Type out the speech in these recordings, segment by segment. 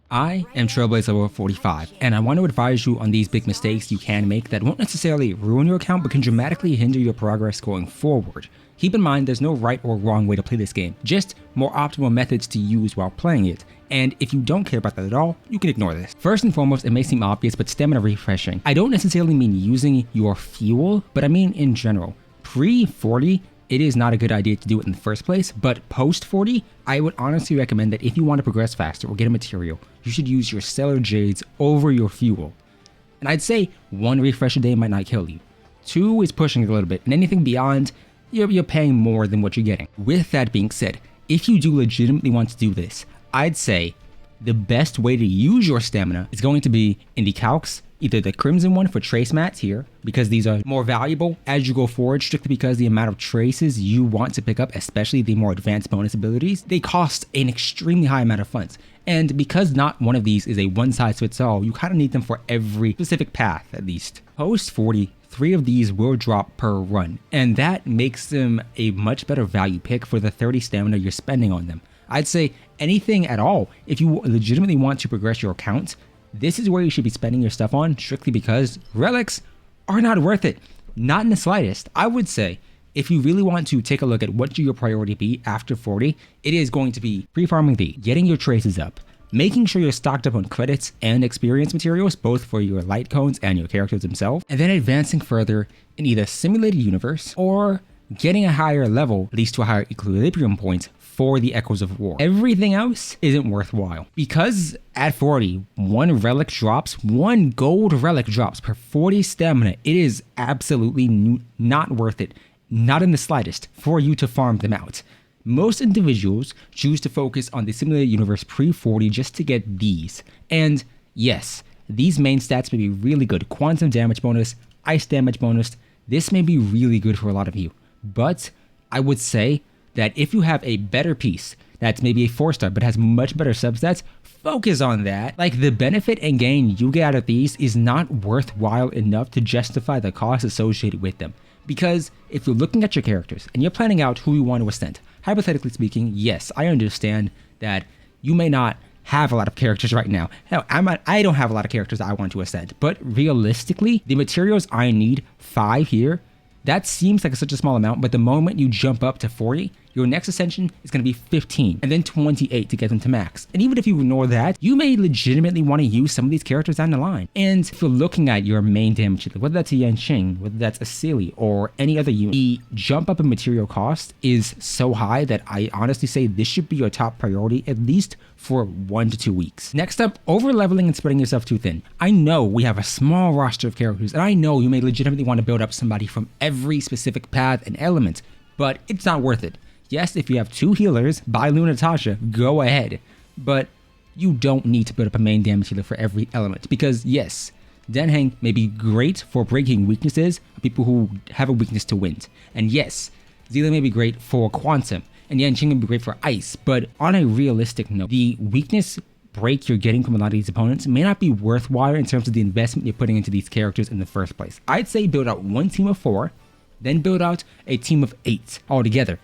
I am Trailblazer level 45, and I want to advise you on these big mistakes you can make that won't necessarily ruin your account but can dramatically hinder your progress going forward. Keep in mind there's no right or wrong way to play this game, just more optimal methods to use while playing it. And if you don't care about that at all, you can ignore this. First and foremost, it may seem obvious, but stamina refreshing. I don't necessarily mean using your fuel, but I mean in general. Pre-40, it is not a good idea to do it in the first place, but post 40, I would honestly recommend that if you want to progress faster or get a material, you should use your stellar jades over your fuel. And I'd say 1 refresh a day might not kill you. 2 is pushing it a little bit, and anything beyond, you're paying more than what you're getting. With that being said, if you do legitimately want to do this, I'd say the best way to use your stamina is going to be in the calcs, either the crimson one for trace mats here, because these are more valuable as you go forward, strictly because the amount of traces you want to pick up, especially the more advanced bonus abilities, they cost an extremely high amount of funds. And because not one of these is a one-size-fits-all, you kind of need them for every specific path at least. Post 40, 3 of these will drop per run, and that makes them a much better value pick for the 30 stamina you're spending on them. I'd say anything at all, if you legitimately want to progress your account, this is where you should be spending your stuff on, strictly because relics are not worth it. Not in the slightest. I would say if you really want to take a look at what should your priority be after 40, it is going to be pre-farming getting your traces up, making sure you're stocked up on credits and experience materials, both for your light cones and your characters themselves, and then advancing further in either simulated universe or getting a higher level, at least to a higher equilibrium point for the Echoes of War. Everything else isn't worthwhile because at 40, 1 gold relic drops per 40 stamina. It is absolutely not worth it, not in the slightest, for you to farm them out. Most individuals choose to focus on the simulated universe pre-40 just to get these. And yes, these main stats may be really good. Quantum damage bonus, ice damage bonus, this may be really good for a lot of you. But I would say that if you have a better piece that's maybe a 4-star but has much better substats, focus on that. Like, the benefit and gain you get out of these is not worthwhile enough to justify the cost associated with them. Because if you're looking at your characters and you're planning out who you want to ascend, hypothetically speaking, yes, I understand that you may not have a lot of characters right now. Hell, I don't have a lot of characters I want to ascend, but realistically, the materials I need, 5 here, that seems like such a small amount, but the moment you jump up to 40, your next ascension is going to be 15 and then 28 to get them to max. And even if you ignore that, you may legitimately want to use some of these characters down the line. And if you're looking at your main damage dealer, whether that's a Yanqing, whether that's a Silly, or any other unit, the jump up in material cost is so high that I honestly say this should be your top priority, at least for 1 to 2 weeks. Next up, over leveling and spreading yourself too thin. I know we have a small roster of characters, and I know you may legitimately want to build up somebody from every specific path and element, but it's not worth it. Yes, if you have 2 healers, buy Natasha, go ahead. But you don't need to build up a main damage healer for every element. Because yes, Denheng may be great for breaking weaknesses of people who have a weakness to wind. And yes, Zila may be great for quantum. And Yanqing may be great for ice. But on a realistic note, the weakness break you're getting from a lot of these opponents may not be worthwhile in terms of the investment you're putting into these characters in the first place. I'd say build out 1 team of 4, then build out a team of 8 altogether.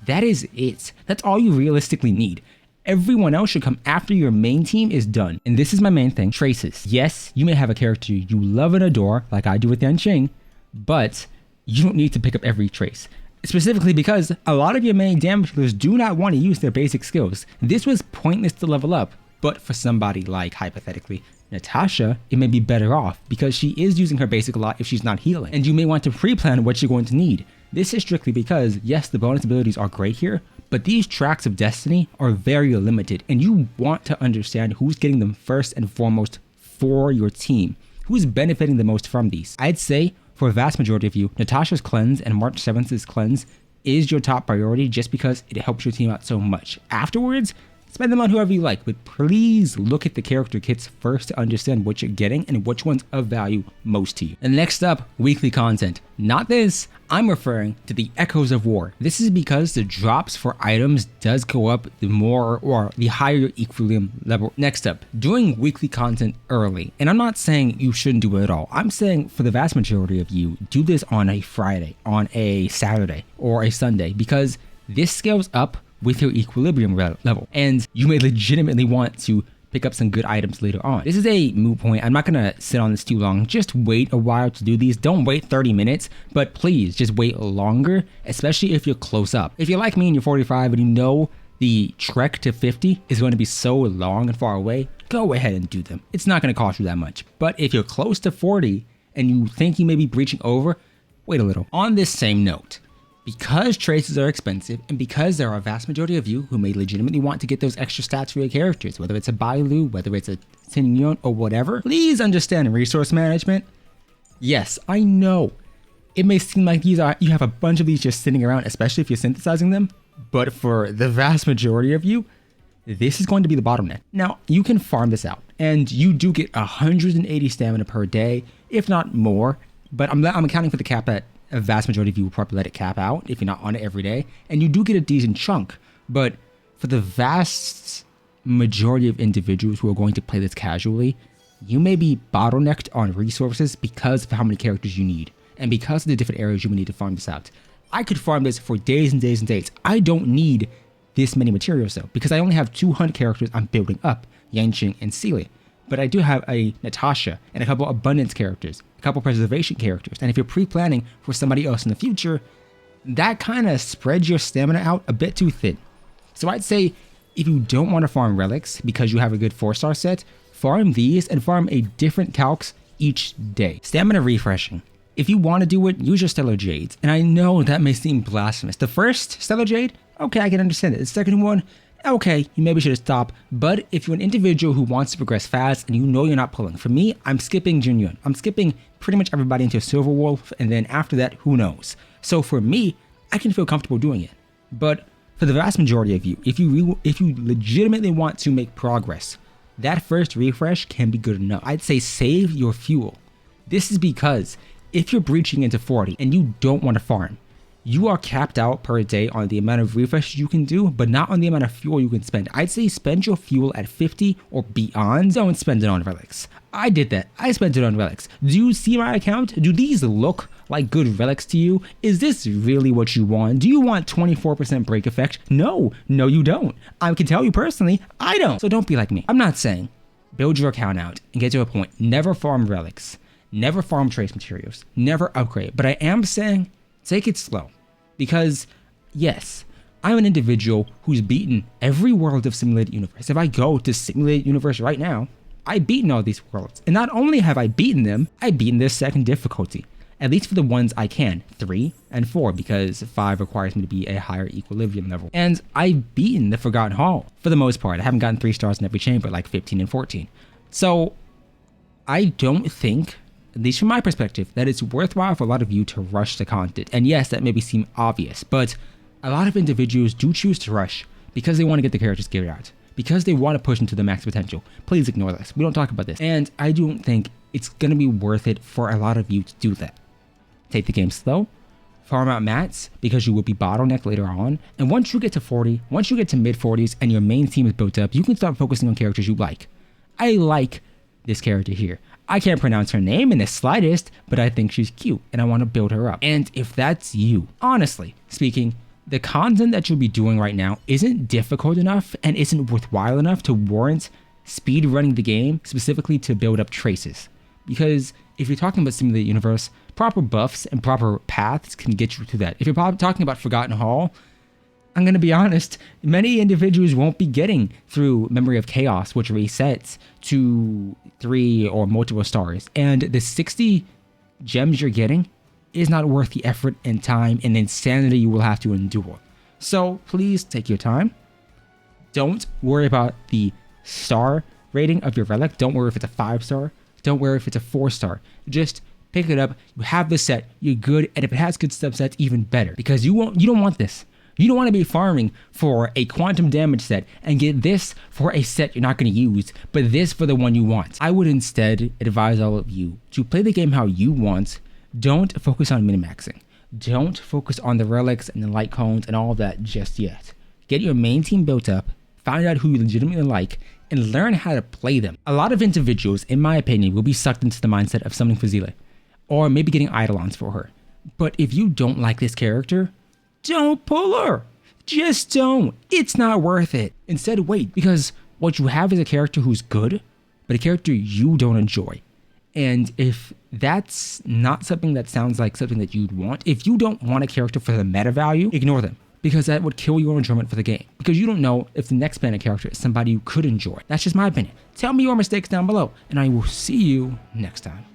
That is it. That's all you realistically need. Everyone else should come after your main team is done. And this is my main thing, traces. Yes, you may have a character you love and adore, like I do with Yanqing, but you don't need to pick up every trace. Specifically because a lot of your main damage dealers do not want to use their basic skills. This was pointless to level up, but for somebody like, hypothetically, Natasha, it may be better off because she is using her basic a lot if she's not healing. And you may want to pre-plan what you're going to need. This is strictly because, yes, the bonus abilities are great here, but these tracks of destiny are very limited, and you want to understand who's getting them first and foremost for your team. Who's benefiting the most from these? I'd say, for a vast majority of you, Natasha's cleanse and March 7th's cleanse is your top priority just because it helps your team out so much. Afterwards, spend them on whoever you like, but please look at the character kits first to understand what you're getting and which one's of value most to you. And next up, weekly content. Not this, I'm referring to the Echoes of War. This is because the drops for items does go up the more or the higher equilibrium level. Next up, doing weekly content early. And I'm not saying you shouldn't do it at all. I'm saying for the vast majority of you, do this on a Friday, on a Saturday, or a Sunday, because this scales up with your equilibrium level. And you may legitimately want to pick up some good items later on. This is a moot point. I'm not gonna sit on this too long. Just wait a while to do these. Don't wait 30 minutes, but please just wait longer, especially if you're close up. If you're like me and you're 45 and you know the trek to 50 is going to be so long and far away, go ahead and do them. It's not gonna cost you that much. But if you're close to 40 and you think you may be breaching over, wait a little. On this same note, because traces are expensive, and because there are a vast majority of you who may legitimately want to get those extra stats for your characters, whether it's a Bailu, whether it's a Tinyon, or whatever, please understand resource management. Yes, I know. It may seem like you have a bunch of these just sitting around, especially if you're synthesizing them, but for the vast majority of you, this is going to be the bottleneck. Now, you can farm this out, and you do get 180 stamina per day, if not more, but I'm accounting for the cap that a vast majority of you will probably let it cap out if you're not on it every day, and you do get a decent chunk. But for the vast majority of individuals who are going to play this casually, you may be bottlenecked on resources because of how many characters you need, and because of the different areas you will need to farm this out. I could farm this for days and days and days. I don't need this many materials though, because I only have 200 characters I'm building up, Yanqing and Celia. But I do have a Natasha and a couple abundance characters, a couple preservation characters. And if you're pre-planning for somebody else in the future, that kind of spreads your stamina out a bit too thin. So I'd say if you don't want to farm relics because you have a good 4-star set, farm these and farm a different calcs each day. Stamina refreshing. If you want to do it, use your Stellar Jades. And I know that may seem blasphemous. The first Stellar Jade, okay, I can understand it. The second one, okay, you maybe should have stopped. But if you're an individual who wants to progress fast and you know you're not pulling, for me, I'm skipping Jinyun. I'm skipping pretty much everybody into Silver Wolf, and then after that, who knows? So for me, I can feel comfortable doing it. But for the vast majority of you, if you legitimately want to make progress, that first refresh can be good enough. I'd say save your fuel. This is because if you're breaching into 40 and you don't want to farm, you are capped out per day on the amount of refreshes you can do, but not on the amount of fuel you can spend. I'd say spend your fuel at 50 or beyond. Don't spend it on relics. I did that. I spent it on relics. Do you see my account? Do these look like good relics to you? Is this really what you want? Do you want 24% break effect? No, you don't. I can tell you personally, I don't. So don't be like me. I'm not saying build your account out and get to a point. Never farm relics. Never farm trace materials. Never upgrade. But I am saying take it slow. Because, yes, I'm an individual who's beaten every world of Simulated Universe. If I go to Simulated Universe right now, I've beaten all these worlds. And not only have I beaten them, I've beaten their second difficulty. At least for the ones I can, 3 and 4, because 5 requires me to be a higher equilibrium level. And I've beaten the Forgotten Hall, for the most part. I haven't gotten 3 stars in every chamber, like 15 and 14. So, I don't think, at least from my perspective, that it's worthwhile for a lot of you to rush the content. And yes, that maybe seem obvious, but a lot of individuals do choose to rush because they want to get the characters geared out, because they want to push into the max potential. Please ignore this. We don't talk about this. And I don't think it's going to be worth it for a lot of you to do that. Take the game slow, farm out mats because you will be bottlenecked later on. And once you get to 40, once you get to mid 40s and your main team is built up, you can start focusing on characters you like. I like this character here. I can't pronounce her name in the slightest, but I think she's cute and I want to build her up. And if that's you, honestly speaking, the content that you'll be doing right now isn't difficult enough and isn't worthwhile enough to warrant speed running the game specifically to build up traces. Because if you're talking about Simulated Universe, proper buffs and proper paths can get you to that. If you're talking about Forgotten Hall, I'm going to be honest, many individuals won't be getting through Memory of Chaos, which resets to 3 or multiple stars. And the 60 gems you're getting is not worth the effort and time and insanity you will have to endure. So please take your time. Don't worry about the star rating of your relic. Don't worry if it's a 5-star. Don't worry if it's a 4-star. Just pick it up. You have the set. You're good. And if it has good subsets, even better. Because you don't want this. You don't want to be farming for a quantum damage set and get this for a set you're not going to use, but this for the one you want. I would instead advise all of you to play the game how you want. Don't focus on minimaxing. Don't focus on the relics and the light cones and all of that just yet. Get your main team built up, find out who you legitimately like, and learn how to play them. A lot of individuals, in my opinion, will be sucked into the mindset of summoning for Zile, or maybe getting Eidolons for her. But if you don't like this character, don't pull her. Just don't. It's not worth it. Instead, wait, because What you have is a character who's good, but a character you don't enjoy. And if that's not something that sounds like something that you'd want, if you don't want a character for the meta value, ignore them. Because that would kill your enjoyment for the game. Because you don't know if the next banner character is somebody you could enjoy. That's just my opinion. Tell me your mistakes down below, and I will see you next time.